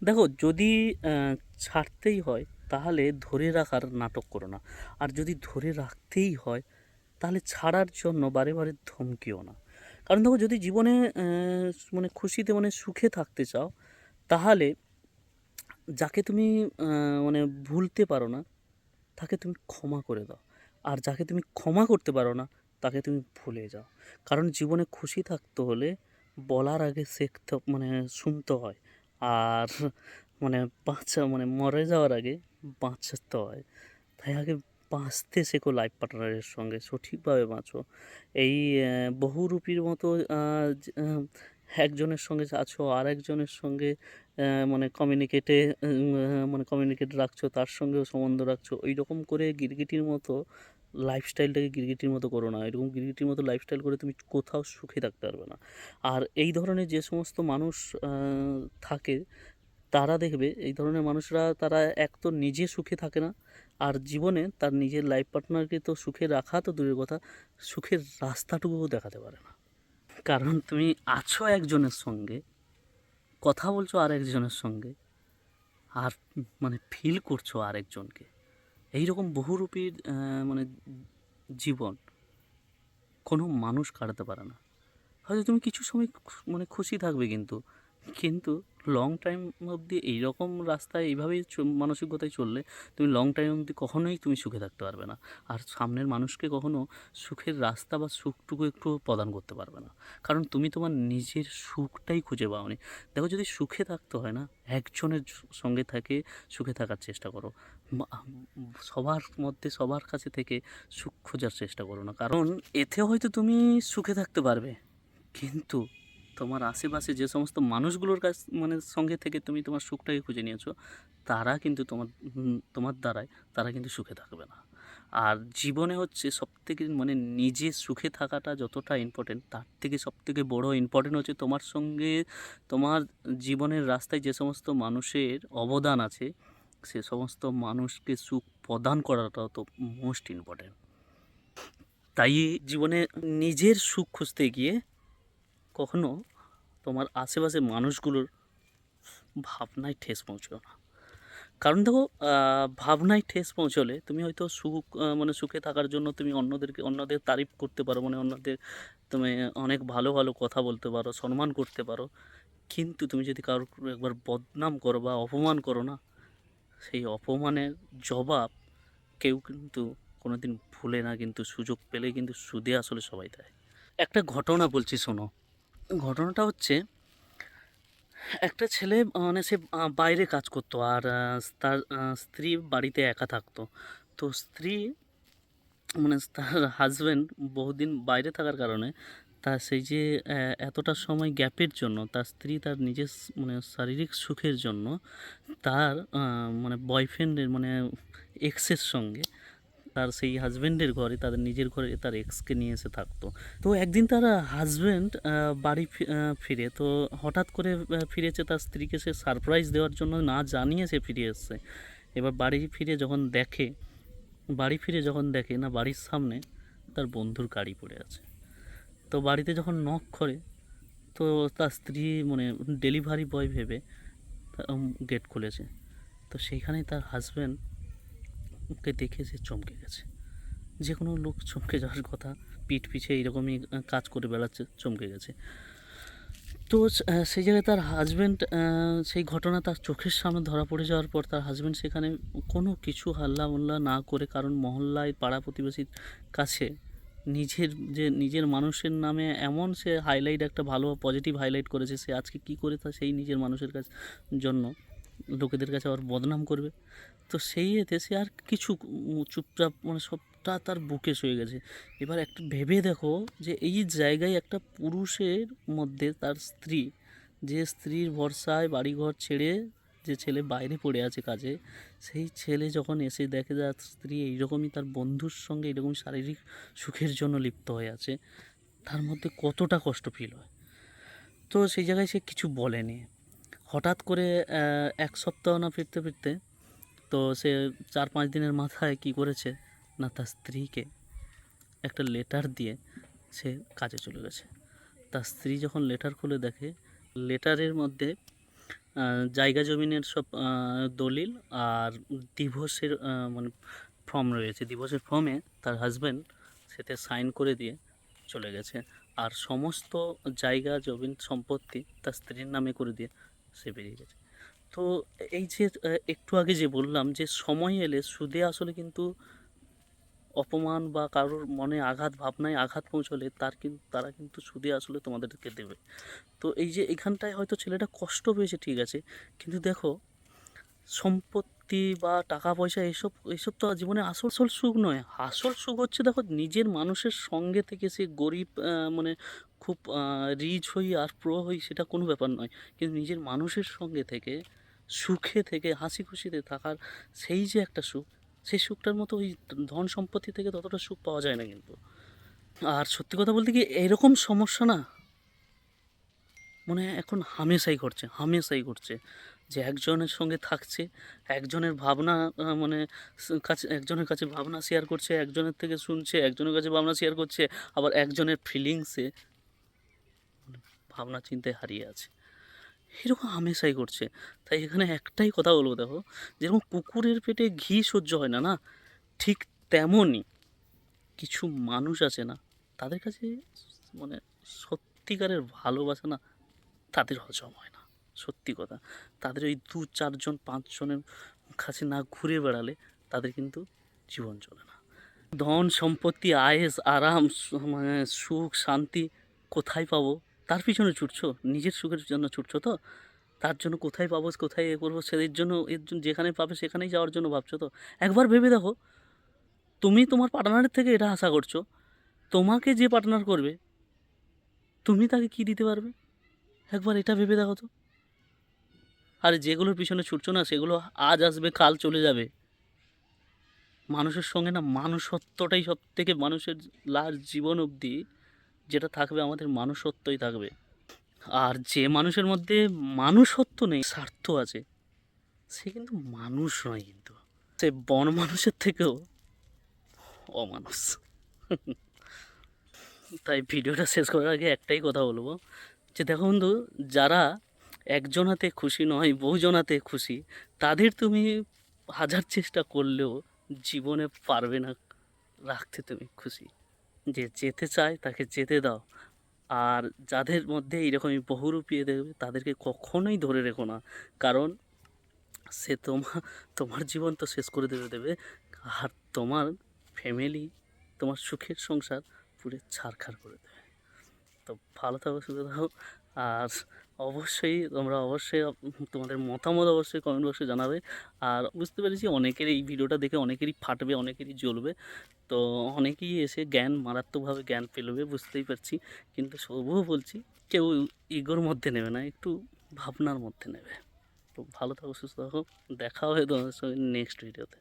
দেখো, যদি ছাড়তেই হয় তাহলে ধরে রাখার নাটক করো না। আর যদি ধরে রাখতেই হয় তাহলে ছাড়ার জন্য বারে বারে ধমকিও না। কারণ দেখো, যদি জীবনে মানে খুশিতে মানে সুখে থাকতে চাও, তাহলে যাকে তুমি মানে ভুলতে পারো না তাকে তুমি ক্ষমা করে দাও। আর যাকে তুমি ক্ষমা করতে পারো না তাকে তুমি ভুলে যাও। কারণ জীবনে খুশি থাকতে হলে বলার আগে শিখতে মানে শুনতে হয়। আর মানে মানে মরে যাওয়ার আগে বাঁচতে হয়। তাই আগে বাঁচতে শেখো লাইফ পার্টনারের সঙ্গে, সঠিকভাবে বাঁচো। এই বহুরূপীর মতো একজনের সঙ্গে আছো আর একজনের সঙ্গে মানে মানে কমিউনিকেট রাখছো, তার সঙ্গেও সম্বন্ধ রাখছো। ওই রকম করে গিরগিটির মতো লাইফস্টাইলটাকে গিরগিটির মতো করো না। এরকম গিরগিটির মতো লাইফস্টাইল করে তুমি কোথাও সুখে থাকতে পারবে না। আর এই ধরনের যে সমস্ত মানুষ থাকে, তারা দেখবে এই ধরনের মানুষরা, তারা এক তো নিজে সুখে থাকে না, আর জীবনে তার নিজের লাইফ পার্টনারকে তো সুখে রাখা তো দূরের কথা, সুখের রাস্তাটুকুও দেখাতে পারে না। কারণ তুমি আছো একজনের সঙ্গে, কথা বলছো আর একজনের সঙ্গে, আর মানে ফিল করছো আরেকজনকে। এইরকম বহুরূপীর মানে জীবন কোনো মানুষ কাটাতে পারে না। হয়তো তুমি কিছু সময় মানে খুশি থাকবে, কিন্তু কিন্তু লং টাইম অবধি এইরকম রাস্তায় এইভাবেই মানসিকতায় চললে তুমি লং টাইম অবধি কখনোই তুমি সুখে থাকতে পারবে না। আর সামনের মানুষকে কখনো সুখের রাস্তা বা সুখটুকু একটু প্রদান করতে পারবে না। কারণ তুমি তোমার নিজের সুখটাই খুঁজে পাওনি। দেখো, যদি সুখে থাকতে হয় না, একজনের সঙ্গে থেকে সুখে থাকার চেষ্টা করো। মা- সবার মধ্যে সবার কাছে থেকে সুখ খোঁজার চেষ্টা করো না। কারণ এতে হয়তো তুমি সুখে থাকতে পারবে, কিন্তু তোমার আশেপাশে যে সমস্ত মানুষগুলোর কাছ মানে সঙ্গে থেকে তুমি তোমার সুখটাকে খুঁজে নিয়েছো, তারা কিন্তু তোমার দ্বারায় তারা কিন্তু সুখে থাকবে না। আর জীবনে হচ্ছে সবথেকে মানে নিজে সুখে থাকাটা যতটা ইম্পর্টেন্ট, তার থেকে সবথেকে বড় ইম্পর্টেন্ট হচ্ছে তোমার সঙ্গে তোমার জীবনের রাস্তায় যে সমস্ত মানুষের অবদান আছে, সে সমস্ত মানুষকে সুখ প্রদান করাটাও তো মোস্ট ইম্পর্টেন্ট। তাই জীবনে নিজের সুখ খুঁজতে গিয়ে কখনো তোমার আশেপাশের মানুষগুলোর ভাবনায় ঠেস পৌঁছাও না। কারণ দেখো, ভাবনায় ঠেস পৌঁছলে তুমি হয়তো সুখ মানে সুখে থাকার জন্য তুমি অন্যদের তারিফ করতে পারো, মানে অন্যদের তুমি অনেক ভালো ভালো কথা বলতে পারো, সম্মান করতে পারো। কিন্তু তুমি যদি কারোর একবার বদনাম করো বা অপমান করো না, সেই অপমানের জবাব কেউ কিন্তু কোনোদিন ভুলে না, কিন্তু সুযোগ পেলে কিন্তু সুদে আসলে সবাই দেয়। একটা ঘটনা বলছি, শোনো। ঘটনাটা হচ্ছে, একটা ছেলে মানে সে বাইরে কাজ করতো, আর তার স্ত্রী বাড়িতে একা থাকতো। তো স্ত্রী মানে তার হাজবেন্ড বহুদিন বাইরে থাকার কারণে তার সেই যে এতটা সময় গ্যাপের জন্য তার স্ত্রী তার নিজের মানে শারীরিক সুখের জন্য তার মানে বয়ফ্রেন্ডের মানে এক্সের সঙ্গে তার সেই হাজবেন্ডের ঘরে, তাদের নিজের ঘরে তার এক্সকে নিয়ে এসে থাকতো। তো একদিন তার হাজবেন্ড বাড়ি ফিরে, তো হঠাৎ করে ফিরেছে, তার স্ত্রীকে সে সারপ্রাইজ দেওয়ার জন্য না জানিয়ে সে ফিরে এসছে। এবার বাড়ি ফিরে যখন দেখে না, বাড়ির সামনে তার বন্ধুর গাড়ি পড়ে আছে। তো বাড়িতে যখন নক করে, তো তার স্ত্রী মানে ডেলিভারি বয় ভেবে গেট খুলেছে। তো সেইখানে তার হাজব্যান্ডকে দেখে সে চমকে গেছে। যে কোনো লোক চমকে যাওয়ার কথা, পিঠ পিছে এইরকমই কাজ করে বেড়াচ্ছে, চমকে গেছে। তো সেই জায়গায় তার হাজব্যান্ড, সেই ঘটনা তার চোখের সামনে ধরা পড়ে যাওয়ার পর তার হাজব্যান্ড সেখানে কোনো কিছু হাল্লা মোল্লা না করে, কারণ মহল্লায় পাড়া প্রতিবেশীর কাছে নিজের মানুষের নামে এমন সে হাইলাইট, একটা ভালো পজিটিভ হাইলাইট করেছে, সে আজকে কী করে তা সেই নিজের মানুষের কাছে জন্য লোকেদের কাছে আবার বদনাম করবে। তো সেই এতে সে আর কিছু চুপচাপ মানে সবটা তার বুকে সয়ে গেছে। এবার একটা ভেবে দেখো যে এই জায়গায় একটা পুরুষের মধ্যে তার স্ত্রী, যে স্ত্রীর ভরসায় বাড়িঘর ছেড়ে যে ছেলে বাইরে পড়ে আছে কাজে, সেই ছেলে যখন এসে দেখে যে তার স্ত্রী এইরকমই তার বন্ধুর সঙ্গে এরকম শারীরিক সুখের জন্য লিপ্ত হয়ে আছে, তার মধ্যে কতটা কষ্ট ফিল হয়। তো সেই জায়গায় সে কিছু বলেনি। হঠাৎ করে এক সপ্তাহ না ফিরতে ফিরতে, তো সে 4-5 দিনের মাথায় কী করেছে না, তার স্ত্রীকে একটা লেটার দিয়ে সে কাজে চলে গেছে। তার স্ত্রী যখন লেটার খুলে দেখে, লেটারের মধ্যে জায়গা জমিনের সব দলিল আর ডিভোর্সের মানে ফর্ম রয়েছে। ডিভোর্সের ফর্মে তার হাজব্যান্ড সেটা সাইন করে দিয়ে চলে গেছে। আর সমস্ত জায়গা জমিন সম্পত্তি তার স্ত্রীর নামে করে দিয়ে সে বেরিয়ে গেছে। তো এই যে একটু আগে যে বললাম যে সময় এলে সুদে আসলে কিন্তু অপমান বা কারোর মনে আঘাত, ভাবনায় আঘাত পৌঁছলে তারা কিন্তু সুদে আসলে তোমাদেরকে দেবে। তো এই যে এখানটায় হয়তো ছেলেটা কষ্ট পেয়েছে ঠিক আছে, কিন্তু দেখো সম্পত্তি বা টাকা পয়সা এসব তো জীবনে আসল সুখ নয়। আসল সুখ হচ্ছে দেখো নিজের মানুষের সঙ্গে থেকে, সে গরিব মানে খুব রিচ হই আর প্রো হই সেটা কোনো ব্যাপার নয়, কিন্তু নিজের মানুষের সঙ্গে থেকে সুখে থেকে হাসি খুশিতে থাকার সেই যে একটা সুখ, সেই সুখটার মতো ওই ধন সম্পত্তি থেকে ততটা সুখ পাওয়া যায় না কিন্তু। আর সত্যি কথা বলতে কি এরকম সমস্যা না মানে এখন হামেশাই ঘটছে যে একজনের সঙ্গে থাকছে, একজনের ভাবনা মানে একজনের কাছে ভাবনা শেয়ার করছে, একজনের থেকে শুনছে, একজনের কাছে ভাবনা শেয়ার করছে, আবার একজনের ফিলিংসে ভাবনা চিন্তায় হারিয়ে আছে। এরকম হামেশাই ঘটছে। তাই এখানে একটাই কথা বলবো, দেখো যেরকম কুকুরের পেটে ঘি সহ্য হয় না, না ঠিক তেমনই কিছু মানুষ আছে না, তাদের কাছে মানে সত্যিকারের ভালোবাসা না তাদের হজম হয় না। সত্যি কথা, তাদের ওই ২-৪ জন ৫ জনের কাছে না ঘুরে বেড়ালে তাদের কিন্তু জীবন চলে না। ধন সম্পত্তি আয়েশ আরাম মানে সুখ শান্তি কোথায় পাবো তার পিছনে ছুটছো, নিজের সুখের জন্য ছুটছো তো, তার জন্য কোথায় পাবো কোথায় এ করবো এর জন্য যেখানে পাবে সেখানেই যাওয়ার জন্য ভাবছো তো। একবার ভেবে দেখো, তুমি তোমার পার্টনারের থেকে এটা আশা করছো, তোমাকে যে পার্টনার করবে তুমি তাকে কি দিতে পারবে, একবার এটা ভেবে দেখো তো। আর যেগুলোর পিছনে ছুটছো না সেগুলো আজ আসবে কাল চলে যাবে। মানুষের সঙ্গে না মানুষত্বটাই সব থেকে, মানুষের লাস্ট জীবন অবধি যেটা থাকবে আমাদের মানুষত্বই থাকবে। আর যে মানুষের মধ্যে মানুষত্ব নেই, স্বার্থ আছে, সে কিন্তু মানুষ নয়, কিন্তু সে বন মানুষের থেকেও অমানুষ। তাই ভিডিওটা শেষ করার আগে একটাই কথা বলবো যে দেখো বন্ধু, যারা একজনাতে খুশি নয় বহুজনাতে খুশি, তাদের তুমি হাজার চেষ্টা করলেও জীবনে পারবে না রাখতে তুমি খুশি। যে যেতে চায় তাকে যেতে দাও। আর যাদের মধ্যে এইরকমই বহুরূপী দেখবে তাদেরকে কখনোই ধরে রেখো না, কারণ সে তোমার জীবন তো শেষ করে দেবে, আর তোমার ফ্যামিলি, তোমার সুখের সংসার পুরো ছারখার করে দেবে। তো ভালো থাকো, সুখে থাকো। আর অবশ্যই তোমাদের মতামত অবশ্যই কমেন্ট বক্সে জানাবে। আর বুঝতে পেরেছি অনেকের এই ভিডিওটা দেখে অনেকেরই ফাটবে, অনেকেরই জ্বলবে। তো অনেকেই এসে মারাত্মকভাবে জ্ঞান পেলবে বুঝতেই পারছি, কিন্তু তবুও বলছি কেউ ইগোর মধ্যে নেবে না, একটু ভাবনার মধ্যে নেবে। তো ভালো থাকো, সুস্থ থাকো, দেখা হবে তোমাদের সঙ্গে নেক্সট ভিডিওতে।